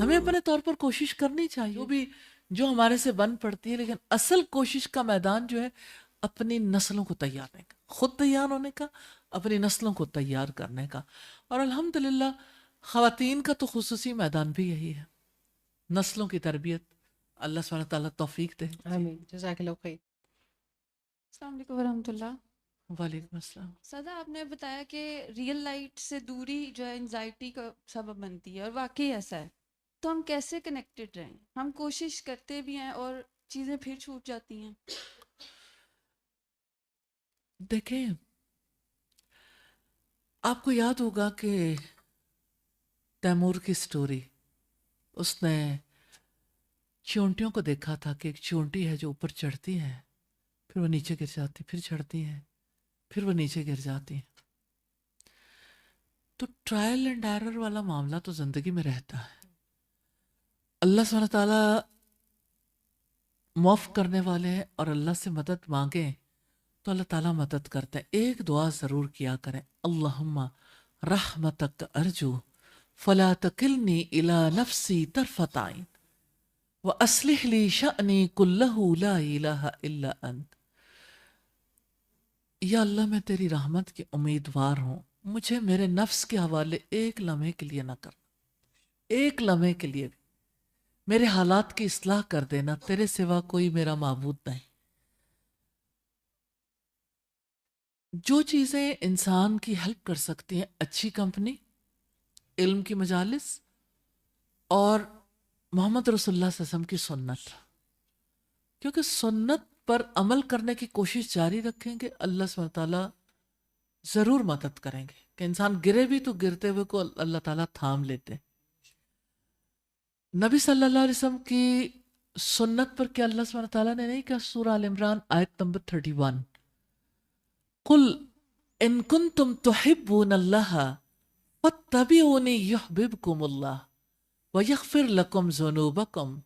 ہمیں اپنے طور پر کوشش کرنی چاہیے جو ہمارے سے بن پڑتی ہے، لیکن اصل کوشش کا میدان جو ہے اپنی نسلوں کو تیار کرنے کا، خود تیار ہونے کا، اپنی نسلوں کو تیار کرنے کا. اور الحمدللہ خواتین کا تو خصوصی میدان بھی یہی ہے، نسلوں کی تربیت. اللہ سبحانہ تعالیٰ توفیق دے. آمین، جزاک اللہ خیر. السلام علیکم ورحمۃ اللہ. وعلیکم السلام. سادہ آپ نے بتایا کہ ریئل لائٹ سے دوری جو ہے انزائٹی کا سبب بنتی ہے، اور واقعی ایسا ہے. تو ہم کیسے کنیکٹڈ رہیں؟ ہم کوشش کرتے بھی ہیں اور چیزیں پھر چھوٹ جاتی ہیں. دیکھیں، آپ کو یاد ہوگا کہ تیمور کی سٹوری، اس نے چونٹیوں کو دیکھا تھا کہ ایک چونٹی ہے جو اوپر چڑھتی ہے، پھر وہ نیچے گر جاتی، پھر چڑھتی ہے، پھر وہ نیچے گر جاتی ہیں. تو ٹرائل اینڈ ایرر والا معاملہ تو زندگی میں رہتا ہے. اللہ سبحانہ تعالیٰ معاف کرنے والے ہیں، اور اللہ سے مدد مانگیں تو اللہ تعالیٰ مدد کرتے ہیں. ایک دعا ضرور کیا کریں، اللہم رحمتک ارجو فلا تکلنی الی نفسی طرفۃ عین وَأَصْلِحْ لِي شَأْنِي كُلَّهُ لَا إِلَهَ إِلَّا أَنْتَ. یا اللہ میں تیری رحمت کی امیدوار ہوں، مجھے میرے نفس کے حوالے ایک لمحے کے لیے نہ کرنا، ایک لمحے کے لیے بھی میرے حالات کی اصلاح کر دینا، تیرے سوا کوئی میرا معبود نہیں. جو چیزیں انسان کی ہیلپ کر سکتی ہیں، اچھی کمپنی، علم کی مجالس، اور محمد رسول اللہ صلی اللہ علیہ وسلم کی سنت. کیونکہ سنت پر عمل کرنے کی کوشش جاری رکھیں گے، اللہ سبحانہ تعالیٰ ضرور مدد کریں گے. کہ انسان گرے بھی تو گرتے ہوئے کو اللہ تعالیٰ تھام لیتے. نبی صلی اللہ علیہ وسلم کی سنت پر کیا اللہ سبحانہ تعالیٰ نے نہیں کہا؟ سورہ آل عمران آیت نمبر 31، قل ان کنتم تحبون اللہ فاتبعونی یحببکم اللہ ویغفر لکم ذنوبکم.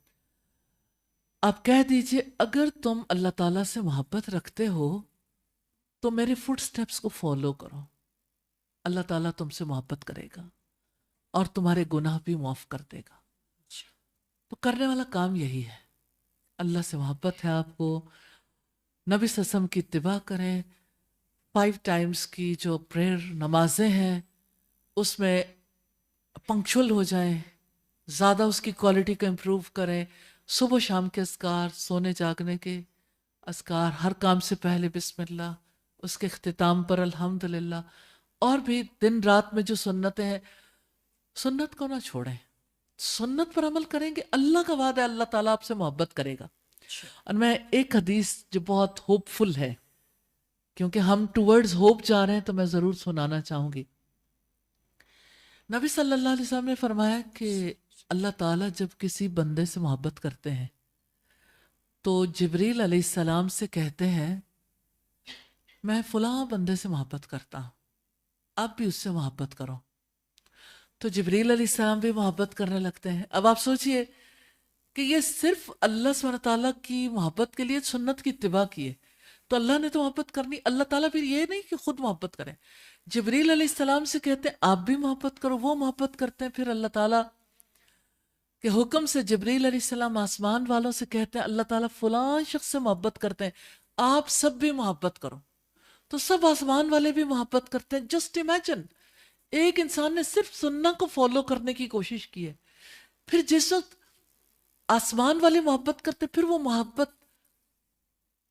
آپ کہہ دیجئے اگر تم اللہ تعالیٰ سے محبت رکھتے ہو تو میرے فٹ سٹیپس کو فالو کرو، اللہ تعالیٰ تم سے محبت کرے گا اور تمہارے گناہ بھی معاف کر دے گا. تو کرنے والا کام یہی ہے. اللہ سے محبت ہے آپ کو، نبی صلی اللہ علیہ وسلم کی اتباع کریں، 5 ٹائمز کی جو پریئر نمازیں ہیں اس میں پنکچول ہو جائیں، زیادہ اس کی کوالٹی کو امپروو کریں. صبح و شام کے اذکار، سونے جاگنے کے اذکار، ہر کام سے پہلے بسم اللہ، اس کے اختتام پر الحمدللہ، اور بھی دن رات میں جو سنتیں ہیں، سنت کو نہ چھوڑیں، سنت پر عمل کریں گے. اللہ کا وعدہ ہے اللہ تعالیٰ آپ سے محبت کرے گا. اور میں ایک حدیث جو بہت ہوپ فل ہے، کیونکہ ہم ٹورڈز ہوپ جا رہے ہیں، تو میں ضرور سنانا چاہوں گی. نبی صلی اللہ علیہ وسلم نے فرمایا کہ اللہ تعالیٰ جب کسی بندے سے محبت کرتے ہیں تو جبریل علیہ السلام سے کہتے ہیں میں فلاں بندے سے محبت کرتا ہوں، آپ بھی اس سے محبت کرو. تو جبریل علیہ السلام بھی محبت کرنے لگتے ہیں. اب آپ سوچئے کہ یہ صرف اللہ سبحانہ تعالیٰ کی محبت کے لیے سنت کی اتباع کی ہے، تو اللہ نے تو محبت کرنی، اللہ تعالیٰ پھر یہ نہیں کہ خود محبت کریں. جبریل علیہ السلام سے کہتے ہیں آپ بھی محبت کرو، وہ محبت کرتے ہیں. پھر اللہ تعالیٰ کے حکم سے جبریل علیہ السلام آسمان والوں سے کہتے ہیں اللہ تعالیٰ فلاں شخص سے محبت کرتے ہیں، آپ سب بھی محبت کرو. تو سب آسمان والے بھی محبت کرتے ہیں. جسٹ امیجن، ایک انسان نے صرف سننا کو فالو کرنے کی کوشش کی ہے. پھر جس وقت آسمان والے محبت کرتے، پھر وہ محبت،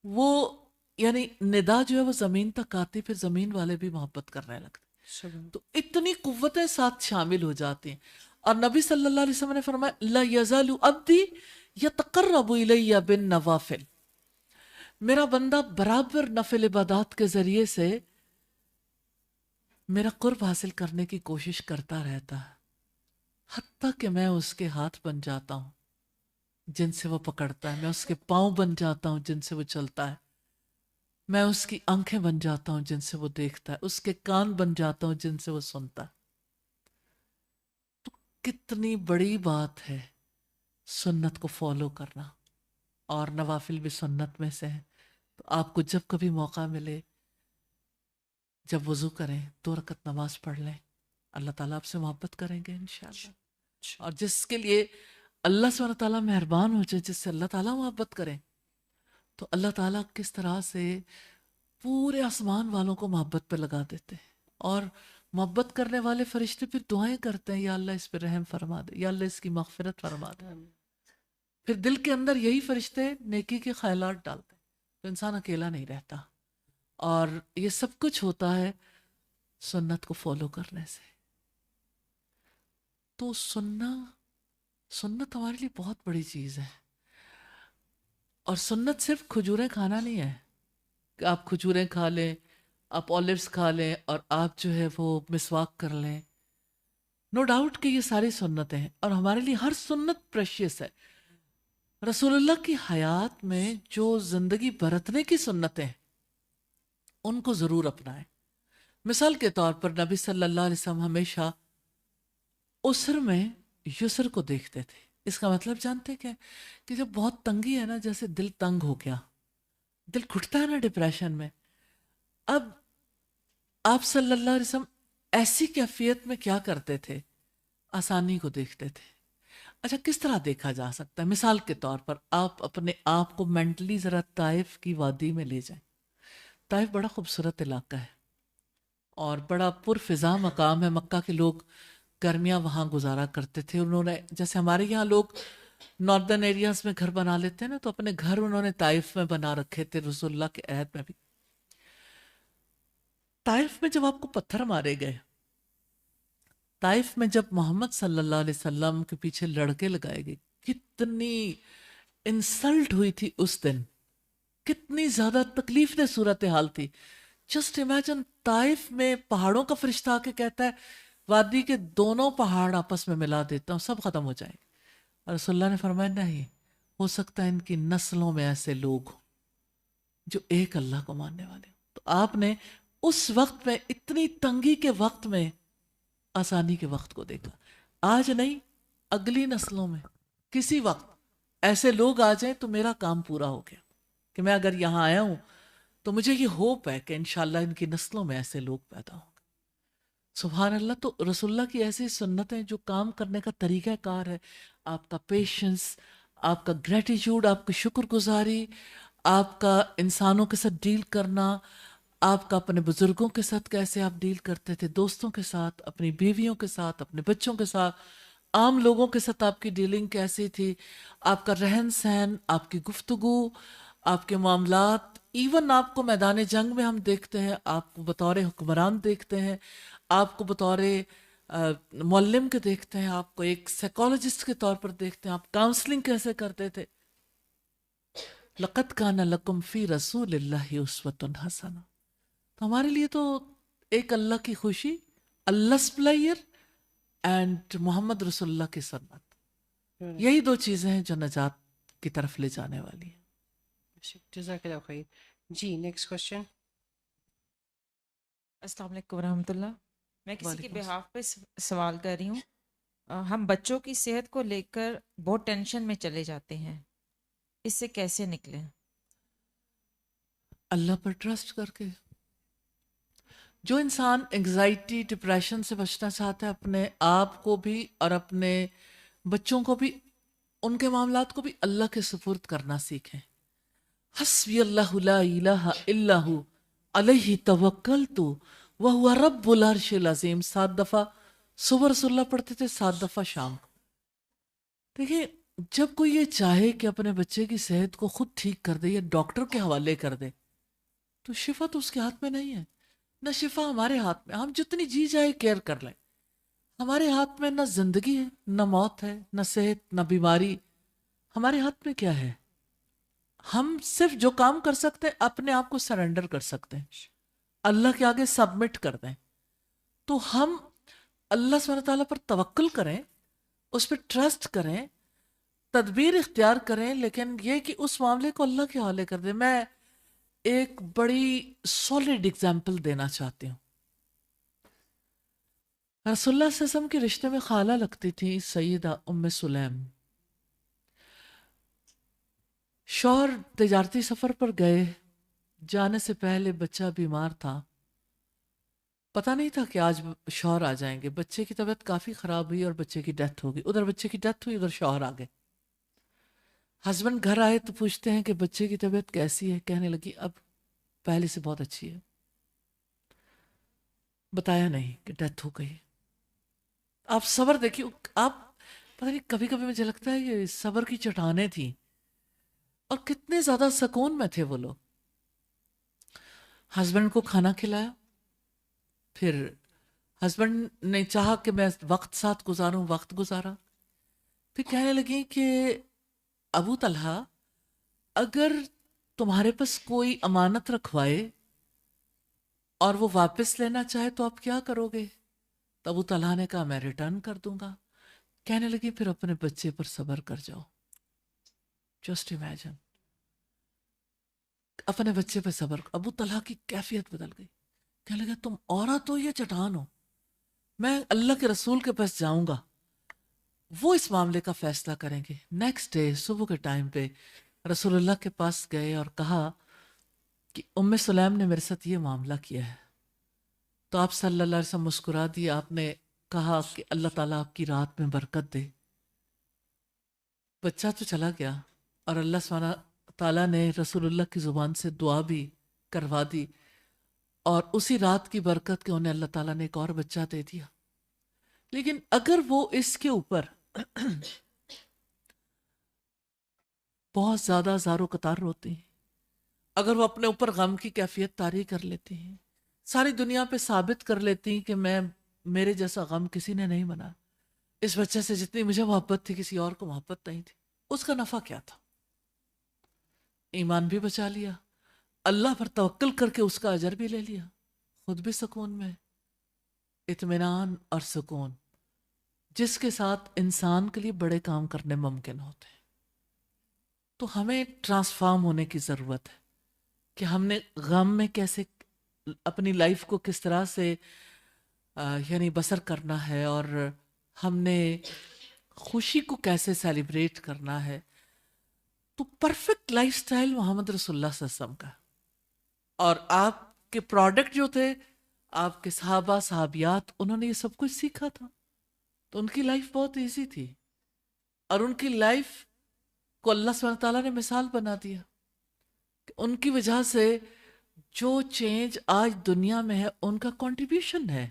وہ یعنی ندا جو ہے وہ زمین تک آتی، پھر زمین والے بھی محبت کرنے لگتے. تو اتنی قوتیں ساتھ شامل ہو جاتی ہیں. اور نبی صلی اللہ علیہ وسلم نے فرمایا لا یزال عبدی یتقرب الی بالنوافل، میرا بندہ برابر نفل عبادات کے ذریعے سے میرا قرب حاصل کرنے کی کوشش کرتا رہتا ہے، حتیٰ کہ میں اس کے ہاتھ بن جاتا ہوں جن سے وہ پکڑتا ہے، میں اس کے پاؤں بن جاتا ہوں جن سے وہ چلتا ہے، میں اس کی آنکھیں بن جاتا ہوں جن سے وہ دیکھتا ہے، اس کے کان بن جاتا ہوں جن سے وہ سنتا ہے. تو کتنی بڑی بات ہے سنت کو فالو کرنا، اور نوافل بھی سنت میں سے ہیں. تو آپ کو جب کبھی موقع ملے، جب وضو کریں 2 رکعت نماز پڑھ لیں، اللہ تعالیٰ آپ سے محبت کریں گے انشاءاللہ. اور جس کے لیے اللہ سبحانہ تعالیٰ مہربان ہو جائے، جس سے اللہ تعالیٰ محبت کرے، تو اللہ تعالیٰ کس طرح سے پورے آسمان والوں کو محبت پہ لگا دیتے ہیں، اور محبت کرنے والے فرشتے پھر دعائیں کرتے ہیں، یا اللہ اس پہ رحم فرما دے، یا اللہ اس کی مغفرت فرما دے. پھر دل کے اندر یہی فرشتے نیکی کے خیالات ڈالتے ہیں، تو انسان اکیلا نہیں رہتا. اور یہ سب کچھ ہوتا ہے سنت کو فالو کرنے سے. تو سنت ہمارے لیے بہت بڑی چیز ہے. اور سنت صرف کھجوریں کھانا نہیں ہے کہ آپ کھجوریں کھا لیں، آپ اولیوز کھا لیں، اور آپ جو ہے وہ مسواک کر لیں. نو ڈاؤٹ کہ یہ ساری سنتیں ہیں، اور ہمارے لیے ہر سنت پریشیس ہے. رسول اللہ کی حیات میں جو زندگی برتنے کی سنتیں ہیں ان کو ضرور اپنائیں. مثال کے طور پر نبی صلی اللہ علیہ وسلم ہمیشہ عسر میں یسر کو دیکھتے تھے. اس کا مطلب جانتے کیا ہے؟ کہ جب بہت تنگی ہے نا، جیسے دل تنگ ہو گیا، دل گھٹتا ہے نا ڈپریشن میں، اب آپ صلی اللہ علیہ وسلم ایسی کیفیت میں کیا کرتے تھے؟ آسانی کو دیکھتے تھے. اچھا، کس طرح دیکھا جا سکتا ہے؟ مثال کے طور پر آپ اپنے آپ کو مینٹلی ذرا طائف کی وادی میں لے جائیں. طائف بڑا خوبصورت علاقہ ہے اور بڑا پرفضا مقام ہے. مکہ کے لوگ گرمیاں وہاں گزارا کرتے تھے. انہوں نے، جیسے ہمارے یہاں لوگ ناردرن ایریاز میں گھر بنا لیتے ہیں نا، تو اپنے گھر انہوں نے طائف میں بنا رکھے تھے رسول اللہ کے عہد میں بھی. طائف میں جب آپ کو پتھر مارے گئے، طائف میں جب محمد صلی اللہ علیہ وسلم کے پیچھے لڑکے لگائے گئے، کتنی انسلٹ ہوئی تھی اس دن، کتنی زیادہ تکلیف دہ صورتحال تھی. جسٹ امیجن، طائف میں پہاڑوں کا فرشتہ آ کے کہتا ہے وادی کے دونوں پہاڑ آپس میں ملا دیتا ہوں، سب ختم ہو جائیں گے. اور رسول اللہ نے فرمایا نہیں، ہو سکتا ہے ان کی نسلوں میں ایسے لوگ ہوں جو ایک اللہ کو ماننے والے ہوں. تو آپ نے اس وقت میں، اتنی تنگی کے وقت میں، آسانی کے وقت کو دیکھا. آج نہیں، اگلی نسلوں میں کسی وقت ایسے لوگ آ جائیں تو میرا کام پورا ہو گیا، کہ میں اگر یہاں آیا ہوں تو مجھے یہ ہوپ ہے کہ انشاءاللہ ان کی نسلوں میں ایسے لوگ پیدا ہوں گے. سبحان اللہ. تو رسول اللہ کی ایسی سنتیں جو کام کرنے کا طریقہ کار ہے، آپ کا پیشنس، آپ کا گریٹیٹیوڈ، آپ کی شکر گزاری، آپ کا انسانوں کے ساتھ ڈیل کرنا، آپ کا اپنے بزرگوں کے ساتھ کیسے آپ ڈیل کرتے تھے، دوستوں کے ساتھ، اپنی بیویوں کے ساتھ، اپنے بچوں کے ساتھ، عام لوگوں کے ساتھ آپ کی ڈیلنگ کیسی تھی، آپ کا رہن سہن، آپ کی گفتگو، آپ کے معاملات. ایون آپ کو میدان جنگ میں ہم دیکھتے ہیں، آپ کو بطور حکمران دیکھتے ہیں، آپ کو بطور معلم کے دیکھتے ہیں، آپ کو ایک سائیکالوجسٹ کے طور پر دیکھتے ہیں. آپ کاؤنسلنگ کیسے کرتے تھے؟ لَقَدْ كَانَ لَكُمْ فِي رَسُولِ اللَّهِ أُسْوَةٌ حَسَنَةٌ. تو ہمارے لیے تو ایک اللہ کی خوشی، اللہ پلیئر اینڈ محمد رسول اللہ کی سنت، یہی دو چیزیں ہیں جو نجات کی طرف لے جانے والی ہیں. جزاک اللہ خیر. جی نیکسٹ کوشچن. السلام علیکم ورحمۃ اللہ. میں کسی کے وعلیکم بہاف پہ سوال کر رہی ہوں. ہم بچوں کی صحت کو لے کر بہت ٹینشن میں چلے جاتے ہیں، اس سے کیسے نکلیں؟ اللہ پر ٹرسٹ کر کے. جو انسان انگزائٹی، ڈپریشن سے بچنا چاہتا ہے، اپنے آپ کو بھی اور اپنے بچوں کو بھی، ان کے معاملات کو بھی اللہ کے سپرد کرنا سیکھیں. حسبی اللہ لا الہ الا ہو علیہ توکلت وہو رب العرش العظیم. 7 دفعہ صبح رسول اللہ پڑھتے تھے، 7 دفعہ شام کو. دیکھیں، جب کوئی یہ چاہے کہ اپنے بچے کی صحت کو خود ٹھیک کر دے یا ڈاکٹر کے حوالے کر دے، تو شفا تو اس کے ہاتھ میں نہیں ہے. نہ شفا ہمارے ہاتھ میں، ہم جتنی جی جائے کیئر کر لیں. ہمارے ہاتھ میں نہ زندگی ہے، نہ موت ہے، نہ صحت، نہ بیماری. ہمارے ہاتھ میں کیا ہے؟ ہم صرف جو کام کر سکتے ہیں، اپنے آپ کو سرنڈر کر سکتے ہیں، اللہ کے آگے سبمٹ کر دیں. تو ہم اللہ سبحانہ تعالیٰ پر توکل کریں، اس پہ ٹرسٹ کریں، تدبیر اختیار کریں، لیکن یہ کہ اس معاملے کو اللہ کے حوالے کر دیں. میں ایک بڑی سالڈ اگزامپل دینا چاہتی ہوں. رسول اللہ صلی اللہ علیہ وسلم کے رشتے میں خالہ لگتی تھی سیدہ ام سلیم. شوہر تجارتی سفر پر گئے، جانے سے پہلے بچہ بیمار تھا، پتہ نہیں تھا کہ آج شوہر آ جائیں گے. بچے کی طبیعت کافی خراب ہوئی اور بچے کی ڈیتھ ہو گئی. ادھر بچے کی ڈیتھ ہوئی, ادھر شوہر آ گئے. ہسبینڈ گھر آئے تو پوچھتے ہیں کہ بچے کی طبیعت کیسی ہے. کہنے لگی اب پہلے سے بہت اچھی ہے. بتایا نہیں کہ ڈیتھ ہو گئی. آپ صبر دیکھیے. آپ پتہ نہیں, کبھی کبھی مجھے لگتا ہے یہ صبر کی چٹانیں تھیں اور کتنے زیادہ سکون میں تھے وہ لوگ. ہسبینڈ کو کھانا کھلایا, پھر ہسبینڈ نے چاہا کہ میں وقت ساتھ گزاروں, وقت گزارا. پھر کہنے لگی کہ ابو طلحہ اگر تمہارے پاس کوئی امانت رکھوائے اور وہ واپس لینا چاہے تو آپ کیا کرو گے؟ تو ابو طلحہ نے کہا میں ریٹرن کر دوں گا. کہنے لگی پھر اپنے بچے پر صبر کر جاؤ. جسٹ امیجن, اپنے بچے پہ صبر. ابو طلحہ کی کیفیت بدل گئی. کہنے لگا تم عورت ہو یا چٹان ہو؟ میں اللہ کے رسول کے پاس جاؤں گا, وہ اس معاملے کا فیصلہ کریں گے. نیکسٹ ڈے صبح کے ٹائم پہ رسول اللہ کے پاس گئے اور کہا کہ ام سلیم نے میرے ساتھ یہ معاملہ کیا ہے. تو آپ صلی اللہ علیہ وسلم مسکرا دیے. آپ نے کہا کہ اللہ تعالیٰ آپ کی رات میں برکت دے. بچہ تو چلا گیا اور اللہ سبحانہ تعالیٰ نے رسول اللہ کی زبان سے دعا بھی کروا دی, اور اسی رات کی برکت کے انہیں اللہ تعالیٰ نے ایک اور بچہ دے دیا. لیکن اگر وہ اس کے اوپر بہت زیادہ زارو قطار روتے ہیں, اگر وہ اپنے اوپر غم کی کیفیت طاری کر لیتے ہیں, ساری دنیا پہ ثابت کر لیتی ہیں کہ میرے جیسا غم کسی نے نہیں بنا, اس بچے سے جتنی مجھے محبت تھی کسی اور کو محبت نہیں تھی, اس کا نفع کیا تھا؟ ایمان بھی بچا لیا, اللہ پر توکل کر کے اس کا اجر بھی لے لیا, خود بھی سکون میں. اطمینان اور سکون جس کے ساتھ انسان کے لیے بڑے کام کرنے ممکن ہوتے ہیں. تو ہمیں ٹرانسفارم ہونے کی ضرورت ہے کہ ہم نے غم میں کیسے اپنی لائف کو کس طرح سے یعنی بسر کرنا ہے, اور ہم نے خوشی کو کیسے سیلیبریٹ کرنا ہے. تو پرفیکٹ لائف سٹائل محمد رسول اللہ صلی اللہ علیہ وسلم کا, اور آپ کے پروڈکٹ جو تھے آپ کے صحابہ صحابیات, انہوں نے یہ سب کچھ سیکھا تھا. تو ان کی لائف بہت ایزی تھی, اور ان کی لائف کو اللہ سبحانہ تعالیٰ نے مثال بنا دیا کہ ان کی وجہ سے جو چینج آج دنیا میں ہے ان کا کنٹریبیوشن ہے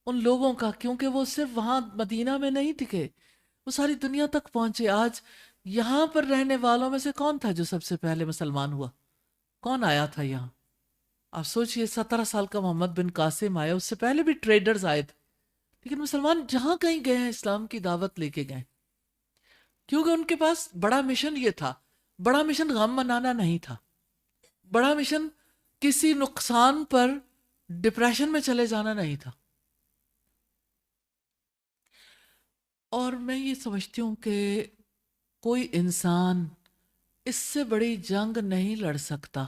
ان لوگوں کا, کیونکہ وہ صرف وہاں مدینہ میں نہیں ٹکے, وہ ساری دنیا تک پہنچے. آج یہاں پر رہنے والوں میں سے کون تھا جو سب سے پہلے مسلمان ہوا؟ کون آیا تھا یہاں؟ آپ سوچئے 17 سال کا محمد بن قاسم آیا, اس سے پہلے بھی ٹریڈرز آئے تھے, لیکن مسلمان جہاں کہیں گئے ہیں اسلام کی دعوت لے کے گئے, کیونکہ ان کے پاس بڑا مشن یہ تھا. بڑا مشن غم منانا نہیں تھا, بڑا مشن کسی نقصان پر ڈپریشن میں چلے جانا نہیں تھا. اور میں یہ سمجھتی ہوں کہ کوئی انسان اس سے بڑی جنگ نہیں لڑ سکتا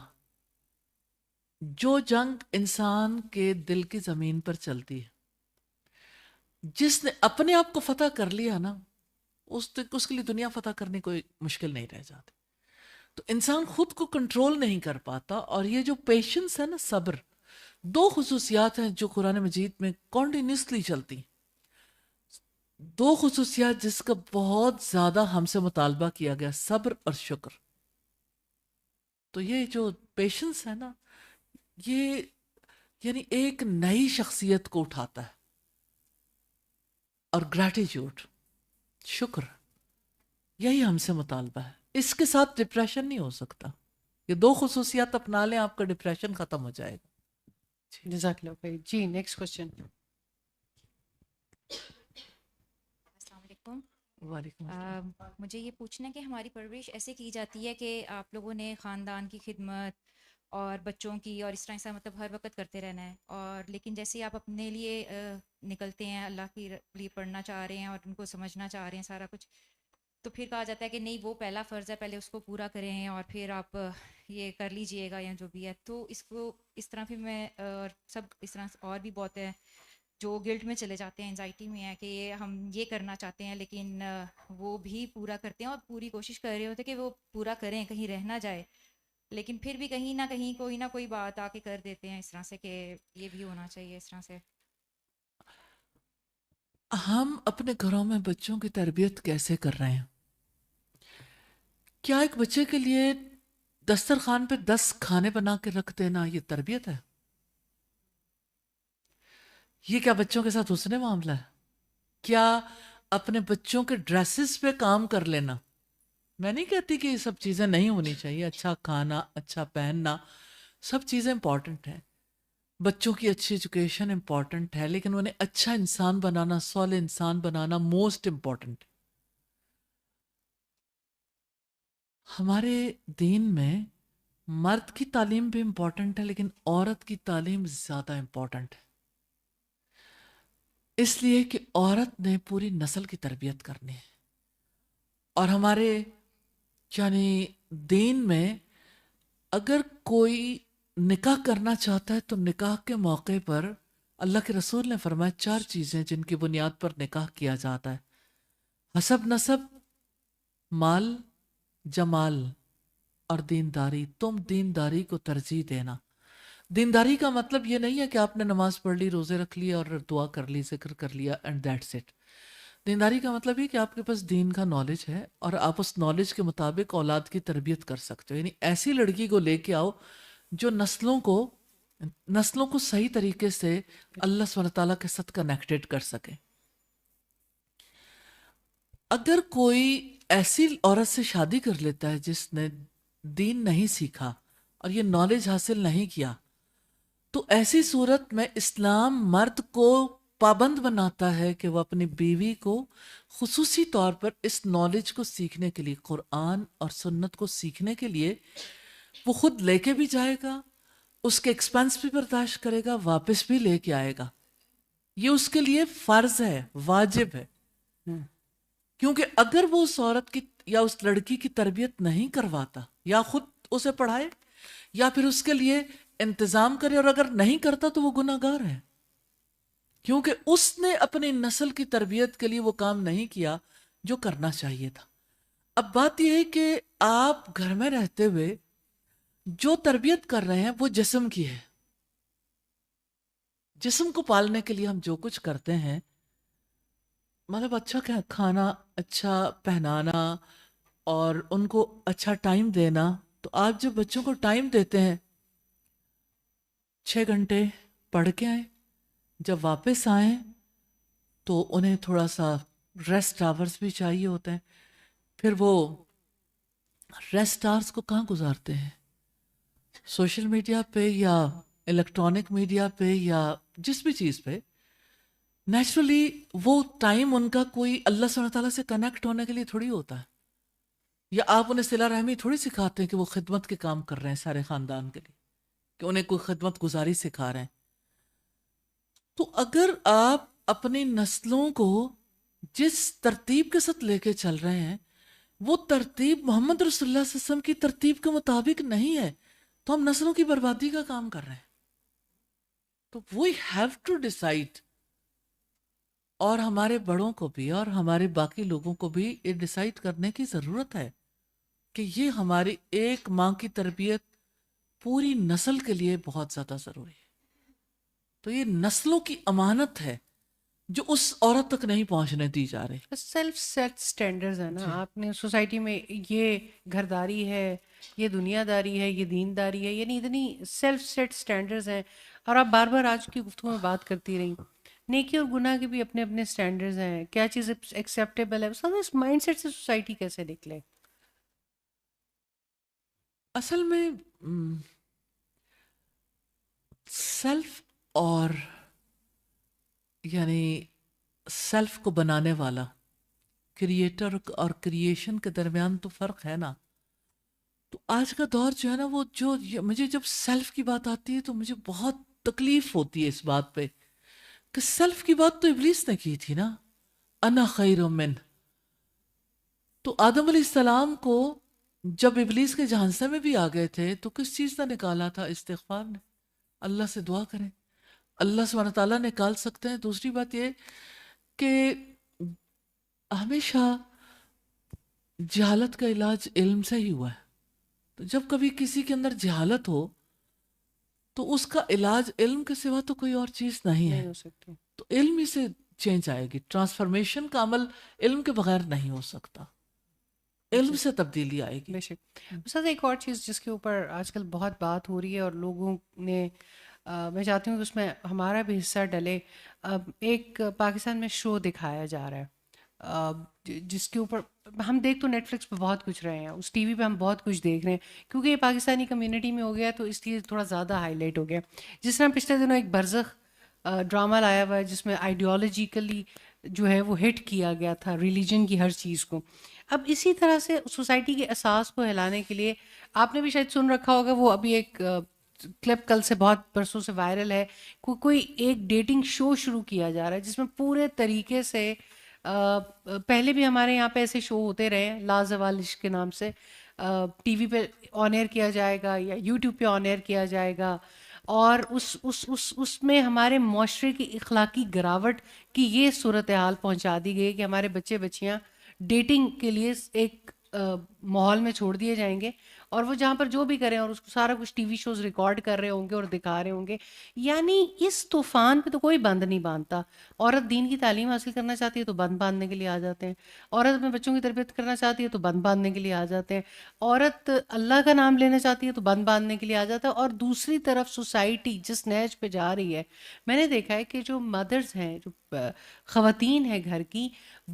جو جنگ انسان کے دل کی زمین پر چلتی ہے. جس نے اپنے آپ کو فتح کر لیا نا, اس کے لیے دنیا فتح کرنے کوئی مشکل نہیں رہ جاتی. تو انسان خود کو کنٹرول نہیں کر پاتا, اور یہ جو پیشنس ہے نا, صبر, 2 خصوصیات ہیں جو قرآن مجید میں کنٹینیوسلی چلتی ہیں. 2 خصوصیات جس کا بہت زیادہ ہم سے مطالبہ کیا گیا, صبر اور شکر. تو یہ جو پیشنس ہے نا, یہ یعنی ایک نئی شخصیت کو اٹھاتا ہے. اور گریٹیٹیوڈ, شکر, یہی ہم سے مطالبہ ہے. اس کے ساتھ ڈپریشن نہیں ہو سکتا. یہ 2 خصوصیات اپنا لیں, آپ کا ڈپریشن ختم ہو جائے گا. جزاک اللہ خیر. جی نیکسٹ کوشچن. السلام علیکم. وعلیکم السلام. مجھے یہ پوچھنا ہے کہ ہماری پرورش ایسے کی جاتی ہے کہ آپ لوگوں نے خاندان کی خدمت اور بچوں کی اور اس طرح سے مطلب ہر وقت کرتے رہنا ہے, اور لیکن جیسے ہی آپ اپنے لیے نکلتے ہیں, اللہ کے لیے پڑھنا چاہ رہے ہیں اور ان کو سمجھنا چاہ رہے ہیں سارا کچھ, تو پھر کہا جاتا ہے کہ نہیں وہ پہلا فرض ہے, پہلے اس کو پورا کریں اور پھر آپ یہ کر لیجئے گا یا جو بھی ہے. تو اس کو اس طرح پھر میں اور سب اس طرح اور بھی بہت ہے جو گلٹ میں چلے جاتے ہیں, انزائٹی میں ہے کہ ہم یہ کرنا چاہتے ہیں لیکن وہ بھی پورا کرتے ہیں اور پوری کوشش کر رہے ہوتے کہ وہ پورا کریں, کہیں رہ نہ جائے. لیکن پھر بھی کہیں نہ کہیں کوئی نہ کوئی بات آ کے کر دیتے ہیں اس طرح سے کہ یہ بھی ہونا چاہیے اس طرح سے. ہم اپنے گھروں میں بچوں کی تربیت کیسے کر رہے ہیں؟ کیا ایک بچے کے لیے دسترخوان پہ 10 کھانے بنا کے رکھ دینا یہ تربیت ہے؟ یہ کیا بچوں کے ساتھ حسن معاملہ ہے؟ کیا اپنے بچوں کے ڈریسز پہ کام کر لینا؟ میں نہیں کہتی کہ یہ سب چیزیں نہیں ہونی چاہیے، اچھا کھانا، اچھا پہننا، سب چیزیں امپورٹنٹ ہیں، بچوں کی اچھی ایجوکیشن امپورٹنٹ ہے، لیکن انہیں اچھا انسان بنانا، صالح انسان بنانا موسٹ امپورٹنٹ ہے. ہمارے دین میں مرد کی تعلیم بھی امپورٹنٹ ہے، لیکن عورت کی تعلیم زیادہ امپورٹنٹ ہے، اس لیے کہ عورت نے پوری نسل کی تربیت کرنی ہے. اور ہمارے یعنی دین میں اگر کوئی نکاح کرنا چاہتا ہے تو نکاح کے موقع پر اللہ کے رسول نے فرمایا 4 چیزیں جن کی بنیاد پر نکاح کیا جاتا ہے: حسب نسب، مال، جمال اور دینداری. تم دینداری کو ترجیح دینا. دینداری کا مطلب یہ نہیں ہے کہ آپ نے نماز پڑھ لی، روزے رکھ لیے اور دعا کر لی، ذکر کر لیا اینڈ دیٹس اٹ. دینداری کا مطلب یہ کہ آپ کے پاس دین کا نالج ہے اور آپ اس نالج کے مطابق اولاد کی تربیت کر سکتے ہو. یعنی ایسی لڑکی کو لے کے آؤ جو نسلوں کو صحیح طریقے سے اللہ سبحانہ تعالیٰ کے ساتھ کنیکٹڈ کر سکے. اگر کوئی ایسی عورت سے شادی کر لیتا ہے جس نے دین نہیں سیکھا اور یہ نالج حاصل نہیں کیا، تو ایسی صورت میں اسلام مرد کو پابند بناتا ہے کہ وہ اپنی بیوی کو خصوصی طور پر اس نالج کو سیکھنے کے لیے، قرآن اور سنت کو سیکھنے کے لیے وہ خود لے کے بھی جائے گا، اس کے ایکسپینس بھی برداشت کرے گا، واپس بھی لے کے آئے گا. یہ اس کے لیے فرض ہے، واجب ہے. کیونکہ اگر وہ اس عورت کی یا اس لڑکی کی تربیت نہیں کرواتا، یا خود اسے پڑھائے یا پھر اس کے لیے انتظام کرے، اور اگر نہیں کرتا تو وہ گناہ گار ہے، کیونکہ اس نے اپنی نسل کی تربیت کے لیے وہ کام نہیں کیا جو کرنا چاہیے تھا. اب بات یہ ہے کہ آپ گھر میں رہتے ہوئے جو تربیت کر رہے ہیں وہ جسم کی ہے. جسم کو پالنے کے لیے ہم جو کچھ کرتے ہیں، مطلب اچھا کھانا، اچھا پہنانا اور ان کو اچھا ٹائم دینا. تو آپ جب بچوں کو ٹائم دیتے ہیں 6 گھنٹے پڑھ کے آئیں، جب واپس آئیں تو انہیں تھوڑا سا ریسٹ آورز بھی چاہیے ہوتے ہیں. پھر وہ ریسٹ آورز کو کہاں گزارتے ہیں؟ سوشل میڈیا پہ یا الیکٹرانک میڈیا پہ یا جس بھی چیز پہ. نیچرلی وہ ٹائم ان کا کوئی اللہ سبحانہ تعالیٰ سے کنیکٹ ہونے کے لیے تھوڑی ہوتا ہے، یا آپ انہیں صلہ رحمی تھوڑی سکھاتے ہیں کہ وہ خدمت کے کام کر رہے ہیں سارے خاندان کے لیے، کہ انہیں کوئی خدمت گزاری سکھا رہے ہیں. تو اگر آپ اپنی نسلوں کو جس ترتیب کے ساتھ لے کے چل رہے ہیں وہ ترتیب محمد رسول اللہ صلی اللہ علیہ وسلم کی ترتیب کے مطابق نہیں ہے، تو ہم نسلوں کی بربادی کا کام کر رہے ہیں. تو وی ہیو ٹو ڈیسائیڈ، اور ہمارے بڑوں کو بھی اور ہمارے باقی لوگوں کو بھی یہ ڈیسائیڈ کرنے کی ضرورت ہے کہ یہ ہماری ایک ماں کی تربیت پوری نسل کے لیے بہت زیادہ ضروری ہے. تو یہ نسلوں کی امانت ہے جو اس عورت تک نہیں پہنچنے دی جا رہی. سیلف سیٹ سٹینڈرڈز ہے نا. آپ نے سوسائٹی میں یہ گھرداری ہے، یہ دنیا داری ہے، یہ دینداری ہے، یعنی اتنی سیلف سیٹ سٹینڈرڈز ہیں. اور آپ بار بار آج کی گفتگو میں بات کرتی رہی، نیکی اور گناہ کے بھی اپنے اپنے سٹینڈرڈز ہیں، کیا چیز ایکسیپٹیبل ہے. اس مائنڈ سیٹ سے سوسائٹی کیسے نکلے؟ اصل میں سیلف اور یعنی سیلف کو بنانے والا، کریٹر اور کریشن کے درمیان تو فرق ہے نا. تو آج کا دور جو ہے نا، وہ جو مجھے جب سیلف کی بات آتی ہے تو مجھے بہت تکلیف ہوتی ہے اس بات پہ کہ سیلف کی بات تو ابلیس نے کی تھی نا، انا خیر من. تو آدم علیہ السلام کو جب ابلیس کے جہنم میں بھی آ گئے تھے تو کس چیز نے نکالا تھا؟ استغفار نے. اللہ سے دعا کریں، اللہ سبحانہ تعالیٰ نکال سکتے ہیں. دوسری بات یہ کہ ہمیشہ جہالت کا علاج علم سے ہی ہوا ہے. تو جب کبھی کسی کے اندر جہالت ہو تو اس کا علاج علم کے سوا تو کوئی اور چیز نہیں نہیں ہے. ہو سکتی. تو علم ہی سے چینج آئے گی. ٹرانسفارمیشن کا عمل علم کے بغیر نہیں ہو سکتا. علم سے تبدیلی آئے گی. بے شک. استاد ایک اور چیز جس کے اوپر آج کل بہت بات ہو رہی ہے اور لوگوں نے میں چاہتی ہوں کہ اس میں ہمارا بھی حصہ ڈلے. ایک پاکستان میں شو دکھایا جا رہا ہے جس کے اوپر ہم دیکھ تو نیٹ فلکس پہ بہت کچھ رہے ہیں, اس ٹی وی پہ ہم بہت کچھ دیکھ رہے ہیں کیونکہ یہ پاکستانی کمیونٹی میں ہو گیا تو اس لیے تھوڑا زیادہ ہائی لائٹ ہو گیا. جس طرح پچھلے دنوں ایک برزخ ڈرامہ لایا ہوا ہے جس میں آئیڈیالوجیکلی جو ہے وہ ہٹ کیا گیا تھا ریلیجن کی ہر چیز کو. اب اسی طرح سے سوسائٹی کے اساس کو ہلانے کے لیے آپ نے بھی شاید سن رکھا ہوگا, وہ ابھی ایک کلپ کل سے بہت برسوں سے وائرل ہے, کوئی ایک ڈیٹنگ شو شروع کیا جا رہا ہے جس میں پورے طریقے سے پہلے بھی ہمارے یہاں پہ ایسے شو ہوتے رہے ہیں لازوال عشق کے نام سے, ٹی وی پہ آن ایئر کیا جائے گا یا یوٹیوب پہ آن ایئر کیا جائے گا, اور اس میں ہمارے معاشرے کی اخلاقی گراوٹ کی یہ صورتحال پہنچا دی گئی کہ ہمارے بچے بچیاں ڈیٹنگ کے لیے ایک ماحول میں چھوڑ دیے جائیں گے اور وہ جہاں پر جو بھی کریں اور اس کو سارا کچھ ٹی وی شوز ریکارڈ کر رہے ہوں گے اور دکھا رہے ہوں گے. یعنی اس طوفان پہ تو کوئی بند نہیں باندھتا. عورت دین کی تعلیم حاصل کرنا چاہتی ہے تو بند باندھنے کے لیے آ جاتے ہیں, عورت اپنے بچوں کی تربیت کرنا چاہتی ہے تو بند باندھنے کے لیے آ جاتے ہیں, عورت اللہ کا نام لینا چاہتی ہے تو بند باندھنے کے لیے آ جاتا ہے. اور دوسری طرف سوسائٹی جس نہج پہ جا رہی ہے, میں نے دیکھا ہے کہ جو مدرز ہیں, جو خواتین ہیں گھر کی,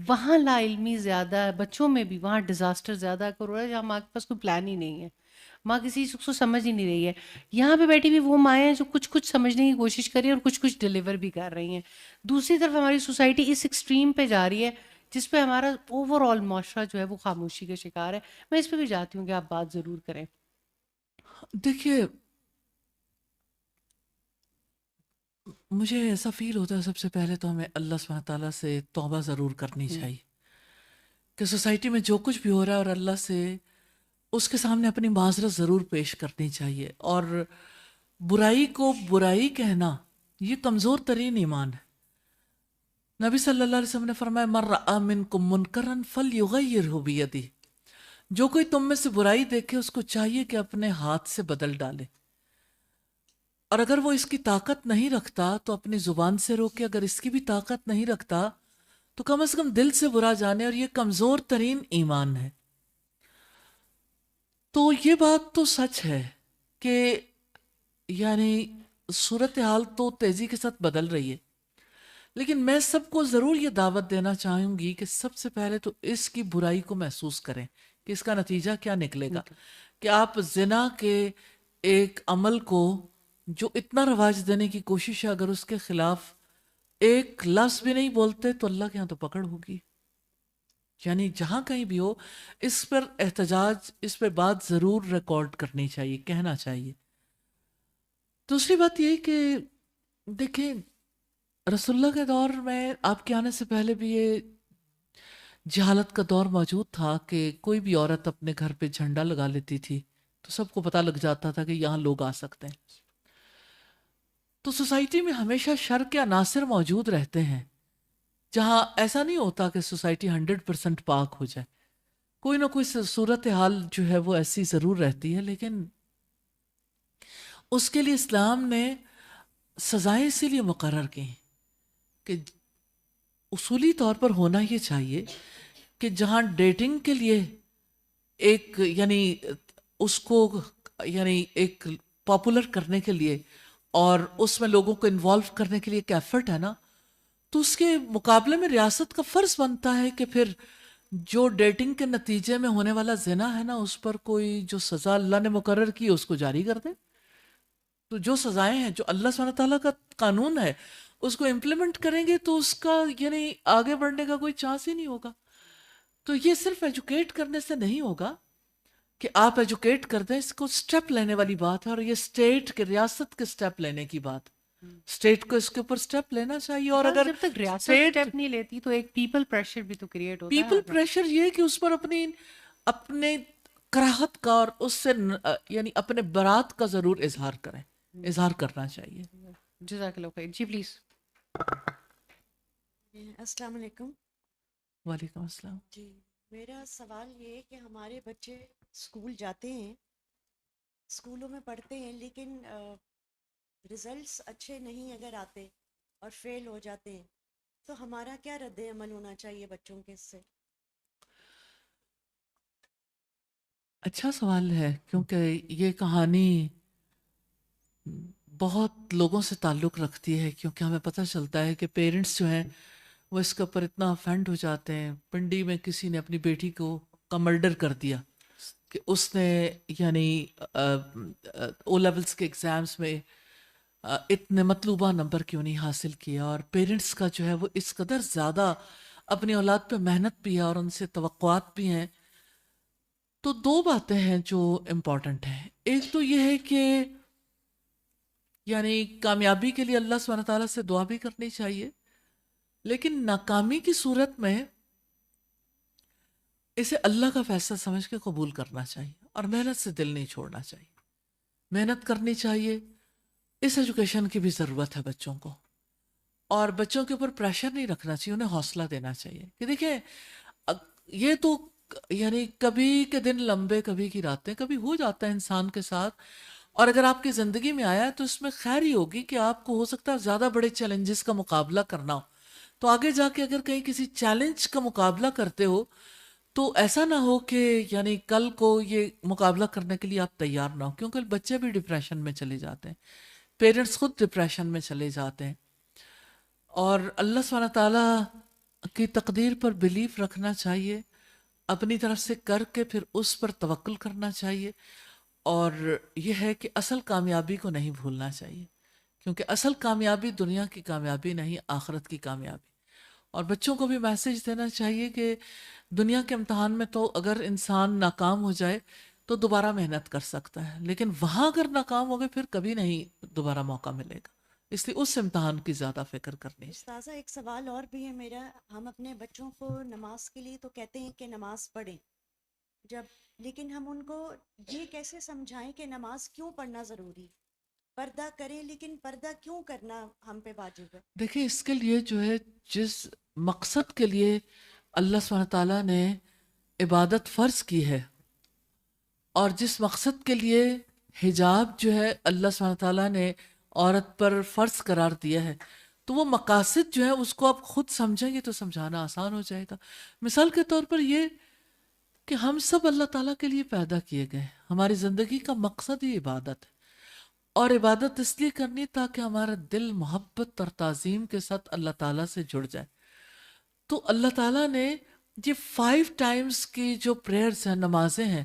وہاں لا علمی زیادہ ہے, بچوں میں بھی وہاں ڈیزاسٹر زیادہ کر رہا ہے جہاں ماں کے پاس کوئی پلان ہی نہیں ہے, ماں کسی چیز کو سمجھ ہی نہیں رہی ہے. یہاں پہ بیٹھی بھی وہ مائیں ہیں جو کچھ سمجھنے کی کوشش کر رہی ہیں اور کچھ ڈیلیور بھی کر رہی ہیں. دوسری طرف ہماری سوسائٹی اس ایکسٹریم پہ جا رہی ہے جس پہ ہمارا اوور آل معاشرہ جو ہے وہ خاموشی کا شکار ہے. میں اس پہ بھی چاہتی ہوں کہ آپ بات ضرور کریں. دیکھیے مجھے ایسا فیل ہوتا ہے سب سے پہلے تو ہمیں اللہ سبحانہ تعالیٰ سے توبہ ضرور کرنی چاہیے کہ سوسائٹی میں جو کچھ بھی ہو رہا ہے اور اللہ سے اس کے سامنے اپنی معذرت ضرور پیش کرنی چاہیے. اور برائی کو برائی کہنا یہ کمزور ترین ایمان ہے. نبی صلی اللہ علیہ وسلم نے فرمایا من رأى منکم منکرا فلیغیرہ بیدہ, جو کوئی تم میں سے برائی دیکھے اس کو چاہیے کہ اپنے ہاتھ سے بدل ڈالے, اور اگر وہ اس کی طاقت نہیں رکھتا تو اپنی زبان سے روکے, اگر اس کی بھی طاقت نہیں رکھتا تو کم از کم دل سے برا جانے, اور یہ کمزور ترین ایمان ہے. تو یہ بات تو سچ ہے کہ یعنی صورتحال تو تیزی کے ساتھ بدل رہی ہے, لیکن میں سب کو ضرور یہ دعوت دینا چاہوں گی کہ سب سے پہلے تو اس کی برائی کو محسوس کریں کہ اس کا نتیجہ کیا نکلے گا. کہ آپ زنا کے ایک عمل کو جو اتنا رواج دینے کی کوشش ہے, اگر اس کے خلاف ایک لفظ بھی نہیں بولتے تو اللہ کے ہاں تو پکڑ ہوگی. یعنی جہاں کہیں بھی ہو اس پر احتجاج, اس پر بات ضرور ریکارڈ کرنی چاہیے, کہنا چاہیے. دوسری بات یہ کہ دیکھیں رسول اللہ کے دور میں آپ کے آنے سے پہلے بھی یہ جہالت کا دور موجود تھا کہ کوئی بھی عورت اپنے گھر پہ جھنڈا لگا لیتی تھی تو سب کو پتہ لگ جاتا تھا کہ یہاں لوگ آ سکتے ہیں. تو سوسائٹی میں ہمیشہ شر کے عناصر موجود رہتے ہیں, جہاں ایسا نہیں ہوتا کہ سوسائٹی 100% پاک ہو جائے. کوئی نہ کوئی صورتحال جو ہے وہ ایسی ضرور رہتی ہے, لیکن اس کے لیے اسلام نے سزائیں اسی لیے مقرر کی کہ اصولی طور پر ہونا یہ چاہیے کہ جہاں ڈیٹنگ کے لیے ایک یعنی اس کو یعنی ایک پاپولر کرنے کے لیے اور اس میں لوگوں کو انوالو کرنے کے لیے ایک ایفرٹ ہے نا, تو اس کے مقابلے میں ریاست کا فرض بنتا ہے کہ پھر جو ڈیٹنگ کے نتیجے میں ہونے والا زنا ہے نا اس پر کوئی جو سزا اللہ نے مقرر کی اس کو جاری کر دے. تو جو سزائیں ہیں جو اللہ سبحانہ تعالیٰ کا قانون ہے اس کو امپلیمنٹ کریں گے تو اس کا یعنی آگے بڑھنے کا کوئی چانس ہی نہیں ہوگا. تو یہ صرف ایجوکیٹ کرنے سے نہیں ہوگا کہ آپ ایجوکیٹ کر دیں, اس کو سٹیپ لینے والی بات ہے, اور یہ اسٹیٹ کے ریاست کے سٹیپ لینے کی بات. اسٹیٹ کو اس کے اوپر سٹیپ لینا چاہیے. اور اگر جب تک ریاست state- اسٹیپ نہیں لیتی تو ایک پیپل پریشر بھی تو کریٹ ہوتا ہے. پیپل پریشر یہ کہ اس پر اپنے کراہت کا اور اس سے یعنی اپنے برات کا ضرور اظہار کرنا چاہیے. جزاک اللہ خیر. جی پلیز. السلام علیکم. وعلیکم السلام. جی میرا سوال یہ ہے کہ ہمارے بچے اسکول جاتے ہیں اسکولوں میں پڑھتے ہیں لیکن رزلٹس اچھے نہیں اگر آتے اور فیل ہو جاتے ہیں تو ہمارا کیا رد عمل ہونا چاہیے بچوں کے اس سے؟ اچھا سوال ہے، کیونکہ یہ کہانی بہت لوگوں سے تعلق رکھتی ہے، کیونکہ ہمیں پتہ چلتا ہے کہ پیرنٹس جو ہیں وہ اس کے اوپر اتنا افینڈ ہو جاتے ہیں. پنڈی میں کسی نے اپنی بیٹی کا مرڈر کر دیا کہ اس نے یعنی او لیولس کے ایگزامس میں اتنے مطلوبہ نمبر کیوں نہیں حاصل کیا، اور پیرنٹس کا جو ہے وہ اس قدر زیادہ اپنی اولاد پہ محنت بھی ہے اور ان سے توقعات بھی ہیں. تو دو باتیں ہیں جو امپورٹنٹ ہیں. ایک تو یہ ہے کہ یعنی کامیابی کے لیے اللہ سبحانہ تعالیٰ سے دعا بھی کرنی چاہیے، لیکن ناکامی کی صورت میں اسے اللہ کا فیصلہ سمجھ کے قبول کرنا چاہیے اور محنت سے دل نہیں چھوڑنا چاہیے. محنت کرنی چاہیے. اس ایجوکیشن کی بھی ضرورت ہے بچوں کو، اور بچوں کے اوپر پریشر نہیں رکھنا چاہیے، انہیں حوصلہ دینا چاہیے کہ دیکھیں یہ تو یعنی کبھی کے دن لمبے کبھی کی راتیں، کبھی ہو جاتا ہے انسان کے ساتھ، اور اگر آپ کی زندگی میں آیا ہے تو اس میں خیر ہی ہوگی کہ آپ کو ہو سکتا ہے زیادہ بڑے چیلنجز کا مقابلہ کرنا ہو. تو آگے جا کے اگر کہیں کسی چیلنج کا مقابلہ کرتے ہو تو ایسا نہ ہو کہ یعنی کل کو یہ مقابلہ کرنے کے لیے آپ تیار نہ ہو، کیونکہ بچے بھی ڈپریشن میں چلے جاتے ہیں، پیرنٹس خود ڈپریشن میں چلے جاتے ہیں. اور اللہ سبحانہ تعالیٰ کی تقدیر پر بیلیف رکھنا چاہیے، اپنی طرف سے کر کے پھر اس پر توکل کرنا چاہیے. اور یہ ہے کہ اصل کامیابی کو نہیں بھولنا چاہیے، کیونکہ اصل کامیابی دنیا کی کامیابی نہیں، آخرت کی کامیابی. اور بچوں کو بھی میسج دینا چاہیے کہ دنیا کے امتحان میں تو اگر انسان ناکام ہو جائے تو دوبارہ محنت کر سکتا ہے، لیکن وہاں اگر ناکام ہو گئے پھر کبھی نہیں دوبارہ موقع ملے گا. اس لیے اس امتحان کی زیادہ فکر کرنی چاہیے. استاذہ ایک سوال اور بھی ہے میرا. ہم اپنے بچوں کو نماز کے لیے تو کہتے ہیں کہ نماز پڑھیں، لیکن ہم ان کو یہ کیسے سمجھائیں کہ نماز کیوں پڑھنا ضروری؟ پردہ کریں لیکن پردہ کیوں کرنا ہم پہ واجب ہے؟ دیکھیں اس کے لیے جو ہے جس مقصد کے لیے اللہ سبحانہ تعالیٰ نے عبادت فرض کی ہے اور جس مقصد کے لیے حجاب جو ہے اللہ سبحانہ تعالیٰ نے عورت پر فرض قرار دیا ہے، تو وہ مقاصد جو ہے اس کو آپ خود سمجھیں گے تو سمجھانا آسان ہو جائے گا. مثال کے طور پر یہ کہ ہم سب اللہ تعالیٰ کے لیے پیدا کیے گئے، ہماری زندگی کا مقصد ہی عبادت ہے، اور عبادت اس لیے کرنی تاکہ ہمارا دل محبت اور تعظیم کے ساتھ اللہ تعالیٰ سے جڑ جائے. تو اللہ تعالیٰ نے یہ 5 ٹائمز کی جو پریئرز ہیں، نمازیں ہیں،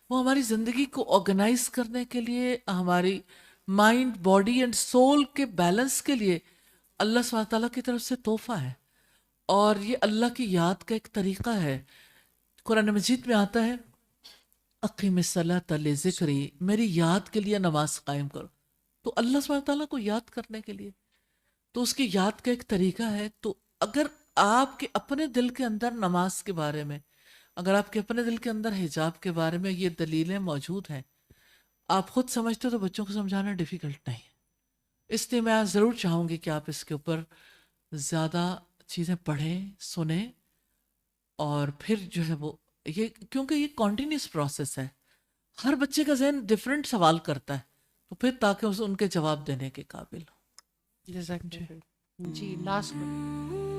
وہ ہماری زندگی کو آرگنائز کرنے کے لیے، ہماری مائنڈ باڈی اینڈ سول کے بیلنس کے لیے اللہ سبحانہ تعالیٰ کی طرف سے تحفہ ہے، اور یہ اللہ کی یاد کا ایک طریقہ ہے. قرآن مجید میں آتا ہے اقیم الصلاۃ لذکری، میری یاد کے لیے نماز قائم کرو. تو اللہ سبحانہ تعالیٰ کو یاد کرنے کے لیے، تو اس کی یاد کا ایک طریقہ ہے. تو اگر آپ کے اپنے دل کے اندر نماز کے بارے میں، اگر آپ کے اپنے دل کے اندر حجاب کے بارے میں یہ دلیلیں موجود ہیں، آپ خود سمجھتے ہو، تو بچوں کو سمجھانا ڈیفیکلٹ نہیں. اس لیے میں ضرور چاہوں گی کہ آپ اس کے اوپر زیادہ چیزیں پڑھیں، سنیں، اور پھر جو ہے وہ یہ، کیونکہ یہ کنٹینیوس پروسیس ہے، ہر بچے کا ذہن ڈیفرنٹ سوال کرتا ہے، تو پھر تاکہ ان کے جواب دینے کے قابل ہو. جزاک اللہ خیر. جی لاسٹ